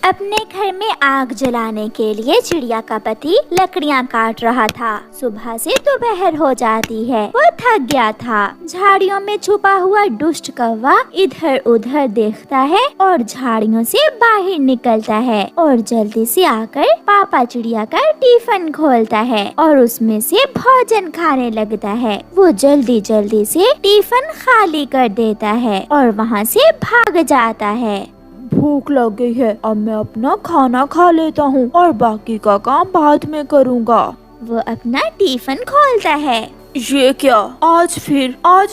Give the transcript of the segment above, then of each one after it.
अपने घर में आग जलाने के लिए चिड़िया का पति लकड़ियाँ काट रहा था। सुबह से दोपहर हो जाती है। वो थक गया था। झाड़ियों में छुपा हुआ दुष्ट कौवा इधर उधर देखता है और झाड़ियों से बाहर निकलता है और जल्दी से आकर पापा चिड़िया का टिफिन खोलता है और उसमें से भोजन खाने लगता है। वो जल्दी जल्दी से टिफिन खाली कर देता है और वहाँ से भाग जाता है। भूख लग गई है, अब मैं अपना खाना खा लेता हूँ और बाकी का काम बाद में करूँगा। वो अपना टिफिन खोलता है। ये क्या, आज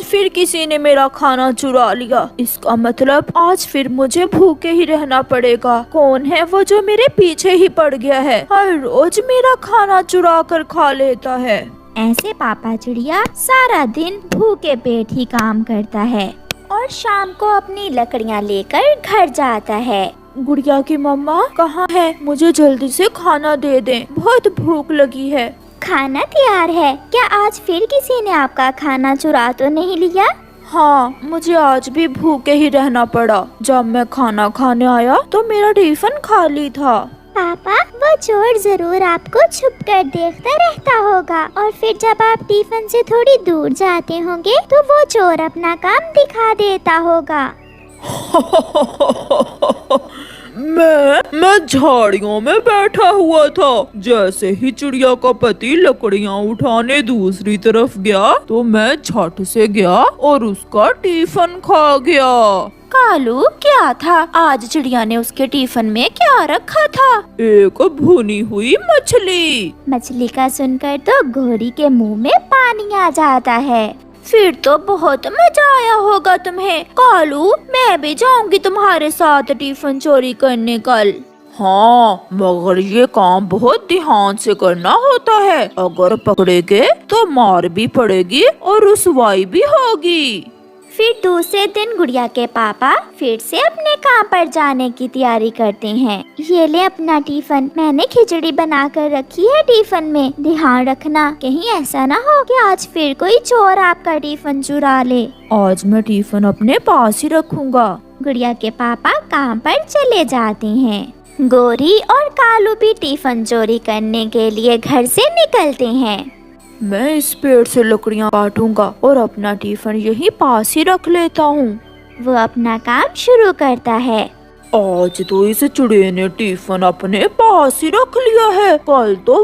फिर किसी ने मेरा खाना चुरा लिया। इसका मतलब आज फिर मुझे भूखे ही रहना पड़ेगा। कौन है वो जो मेरे पीछे ही पड़ गया है, हर रोज मेरा खाना चुरा कर खा लेता है। ऐसे पापा चिड़िया सारा दिन भूखे पेट ही काम करता है और शाम को अपनी लकड़ियाँ लेकर घर जाता है। गुड़िया की मम्मा कहाँ है? मुझे जल्दी से खाना दे दें, बहुत भूख लगी है। खाना तैयार है। क्या आज फिर किसी ने आपका खाना चुरा तो नहीं लिया? हाँ, मुझे आज भी भूखे ही रहना पड़ा। जब मैं खाना खाने आया तो मेरा टिफिन खाली था। पापा, वो चोर जरूर आपको छुप कर देखता रहता होगा और फिर जब आप टिफिन से थोड़ी दूर जाते होंगे तो वो चोर अपना काम दिखा देता होगा। मैं झाड़ियों में बैठा हुआ था। जैसे ही चिड़िया का पति लकड़ियाँ उठाने दूसरी तरफ गया तो मैं झट से गया और उसका टिफिन खा गया। कालू, क्या था आज चिड़िया ने उसके टिफिन में क्या रखा था? एक भुनी हुई मछली। मछली का सुनकर तो गोरी के मुंह में पानी आ जाता है। फिर तो बहुत मजा आया होगा तुम्हें। कालू, मैं भी जाऊंगी तुम्हारे साथ टिफिन चोरी करने कल। हाँ, मगर ये काम बहुत ध्यान से करना होता है। अगर पकड़े गए तो मार भी पड़ेगी और रुसवाई भी होगी। फिर दूसरे दिन गुड़िया के पापा फिर से अपने काम पर जाने की तैयारी करते हैं। ये ले अपना टिफिन, मैंने खिचड़ी बना कर रखी है टिफिन में। ध्यान रखना कहीं ऐसा ना हो कि आज फिर कोई चोर आपका टिफिन चुरा ले। आज मैं टिफिन अपने पास ही रखूंगा। गुड़िया के पापा काम पर चले जाते हैं। गोरी और कालू भी टिफिन चोरी करने के लिए घर से निकलते हैं। मैं इस पेड़ से लकड़ियाँ काटूंगा और अपना टिफिन यहीं पास ही रख लेता हूँ। वो अपना काम शुरू करता है। आज तो इस चिड़िया ने टिफिन अपने पास ही रख लिया है, कल तो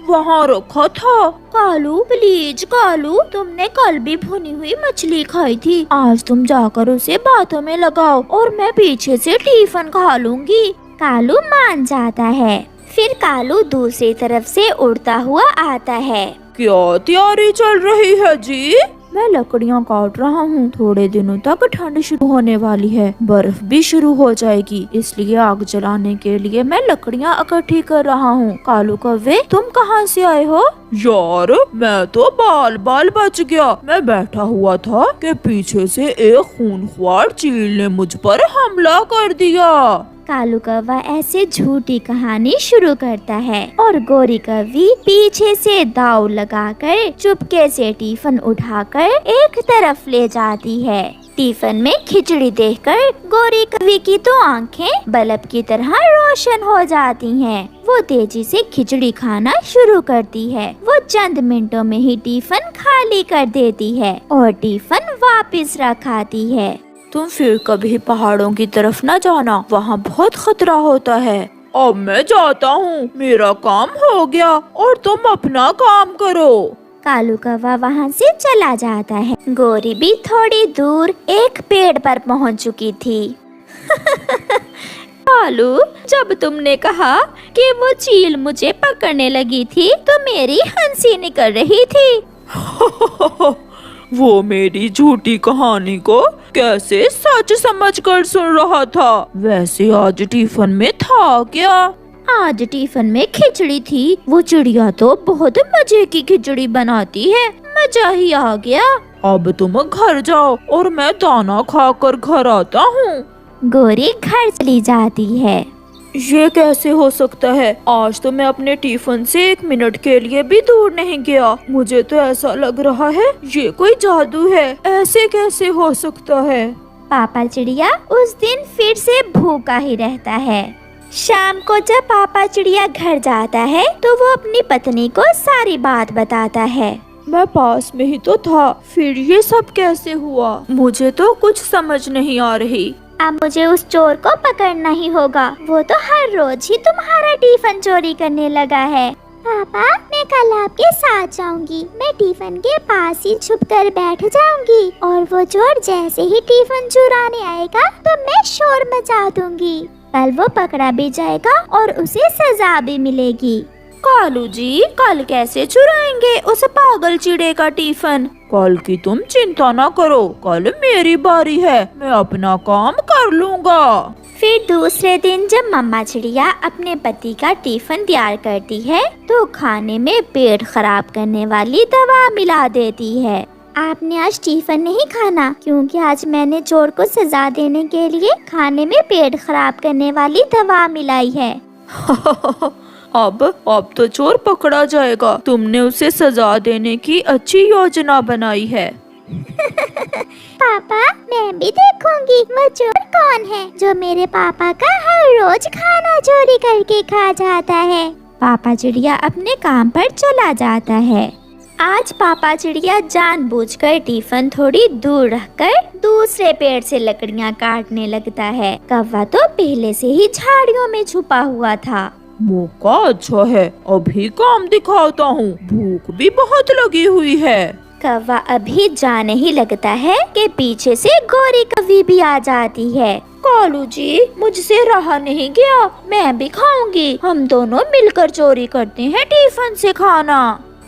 वहाँ रखा था। कालू, प्लीज कालू, तुमने कल भी भुनी हुई मछली खाई थी। आज तुम जाकर उसे बातों में लगाओ और मैं पीछे से टिफिन खा लूंगी। कालू मान जाता है। फिर कालू दूसरी तरफ से उड़ता हुआ आता है। क्या तैयारी चल रही है जी? मैं लकड़ियाँ काट रहा हूँ। थोड़े दिनों तक ठंड शुरू होने वाली है, बर्फ भी शुरू हो जाएगी, इसलिए आग जलाने के लिए मैं लकड़ियाँ इकट्ठी कर रहा हूँ। कालू कौवे, तुम कहाँ से आए हो? यार, मैं तो बाल बच गया। मैं बैठा हुआ था कि पीछे से एक खूंखार चील ने मुझ पर हमला कर दिया। कालू कौवा ऐसे झूठी कहानी शुरू करता है और गोरी कौवी पीछे से दाव लगाकर चुपके से टिफिन उठाकर एक तरफ ले जाती है। टिफिन में खिचड़ी देखकर गोरी कौवी की तो आंखें बल्ब की तरह रोशन हो जाती हैं। वो तेजी से खिचड़ी खाना शुरू करती है। वो चंद मिनटों में ही टिफिन खाली कर देती है और टिफिन वापस रख आती है। तुम फिर कभी पहाड़ों की तरफ न जाना, वहाँ बहुत खतरा होता है। अब मैं जाता हूँ, मेरा काम हो गया और तुम अपना काम करो। कालू कौवा वहाँ से चला जाता है। गोरी भी थोड़ी दूर एक पेड़ पर पहुँच चुकी थी। कालू, जब तुमने कहा कि वो चील मुझे पकड़ने लगी थी तो मेरी हंसी निकल रही थी। वो मेरी झूठी कहानी को कैसे सच समझकर सुन रहा था। वैसे आज टिफिन में था क्या? आज टिफिन में खिचड़ी थी। वो चिड़िया तो बहुत मजे की खिचड़ी बनाती है, मजा ही आ गया। अब तुम घर जाओ और मैं दाना खाकर घर आता हूँ। गोरी घर चली जाती है। ये कैसे हो सकता है? आज तो मैं अपने टिफिन से 1 मिनट के लिए भी दूर नहीं गया। मुझे तो ऐसा लग रहा है ये कोई जादू है। ऐसे कैसे हो सकता है? पापा चिड़िया उस दिन फिर से भूखा ही रहता है। शाम को जब पापा चिड़िया घर जाता है तो वो अपनी पत्नी को सारी बात बताता है। मैं पास में ही तो था, फिर ये सब कैसे हुआ? मुझे तो कुछ समझ नहीं आ रही। अब मुझे उस चोर को पकड़ना ही होगा। वो तो हर रोज ही तुम्हारा टिफिन चोरी करने लगा है। पापा, मैं कल आपके साथ जाऊंगी। मैं टिफिन के पास ही छुप कर बैठ जाऊंगी और वो चोर जैसे ही टिफिन चुराने आएगा तो मैं शोर मचा दूंगी। कल वो पकड़ा भी जाएगा और उसे सजा भी मिलेगी। कालू जी, कल कैसे चुराएंगे उस पागल चिड़े का टिफिन? कल की तुम चिंता ना करो, कल मेरी बारी है, मैं अपना काम कर लूँगा। फिर दूसरे दिन जब मम्मा चिड़िया अपने पति का टिफिन तैयार करती है तो खाने में पेट खराब करने वाली दवा मिला देती है। आपने आज टिफिन नहीं खाना क्योंकि आज मैंने चोर को सजा देने के लिए खाने में पेट खराब करने वाली दवा मिलाई है। अब तो चोर पकड़ा जाएगा। तुमने उसे सजा देने की अच्छी योजना बनाई है। पापा, मैं भी देखूंगी वो चोर कौन है जो मेरे पापा का हर रोज खाना चोरी करके खा जाता है। पापा चिड़िया अपने काम पर चला जाता है। आज पापा चिड़िया जानबूझकर टिफिन थोड़ी दूर रखकर दूसरे पेड़ से लकड़ियाँ काटने लगता है। कौवा तो पहले से ही झाड़ियों में छुपा हुआ था। मौका अच्छा है, अभी काम दिखाता हूँ, भूख भी बहुत लगी हुई है। कौवा अभी जाने ही लगता है कि पीछे से गोरी कौवी भी आ जाती है। कालू जी, मुझसे रहा नहीं गया, मैं भी खाऊंगी। हम दोनों मिलकर चोरी करते हैं टिफिन से खाना।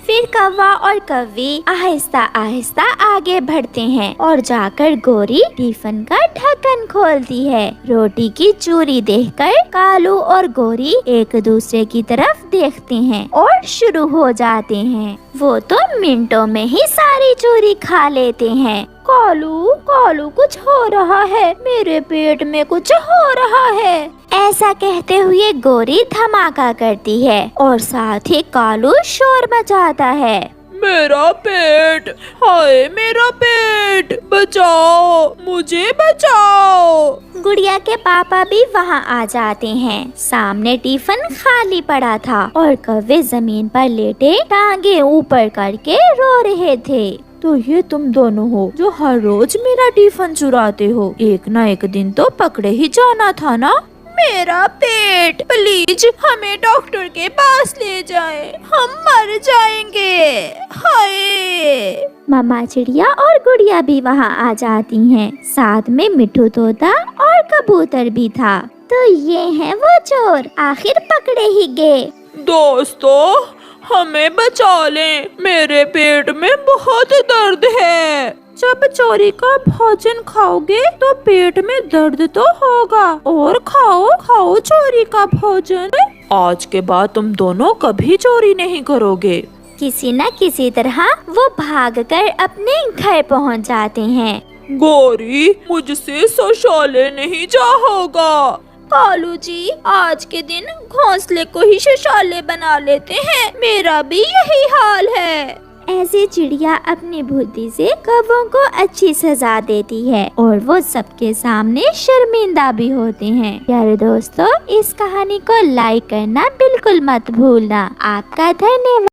फिर कौवा और कौवी आहिस्ता आहिस्ता आगे बढ़ते हैं और जाकर गोरी टिफिन का ढक्कन खोलती है। रोटी की चूरी देखकर कालू और गोरी एक दूसरे की तरफ देखते हैं और शुरू हो जाते हैं। वो तो मिनटों में ही सारी चूरी खा लेते हैं। कालू कुछ हो रहा है, मेरे पेट में कुछ हो रहा है। ऐसा कहते हुए गोरी धमाका करती है और साथ ही कालू शोर मचाता है। मेरा पेट, हाय मेरा पेट, बचाओ, मुझे बचाओ। गुड़िया के पापा भी वहाँ आ जाते हैं। सामने टिफिन खाली पड़ा था और कौवे जमीन पर लेटे टांगे ऊपर करके रो रहे थे। तो ये तुम दोनों हो जो हर रोज मेरा टिफिन चुराते हो। एक ना एक दिन तो पकड़े ही जाना था ना। मेरा पेट, प्लीज हमें डॉक्टर के पास ले जाएं, हम मर जाएंगे। हाय। मम्मा चिड़िया और गुड़िया भी वहाँ आ जाती हैं। साथ में मिठू तोता और कबूतर भी था। तो ये है वो चोर, आखिर पकड़े ही गए। दोस्तों, हमें बचा लें, मेरे पेट में बहुत दर्द है। जब चोरी का भोजन खाओगे तो पेट में दर्द तो होगा, और खाओ चोरी का भोजन। आज के बाद तुम दोनों कभी चोरी नहीं करोगे। किसी न किसी तरह वो भागकर अपने घर पहुंच जाते हैं। गोरी, मुझसे शौचालय नहीं जा होगा। कालू जी, आज के दिन घोंसले को ही शौचालय बना लेते हैं, मेरा भी यही हाल है। ऐसे चिड़िया अपनी बुद्धि से कौवों को अच्छी सजा देती है और वो सबके सामने शर्मिंदा भी होते हैं। प्यारे दोस्तों, इस कहानी को लाइक करना बिल्कुल मत भूलना। आपका धन्यवाद।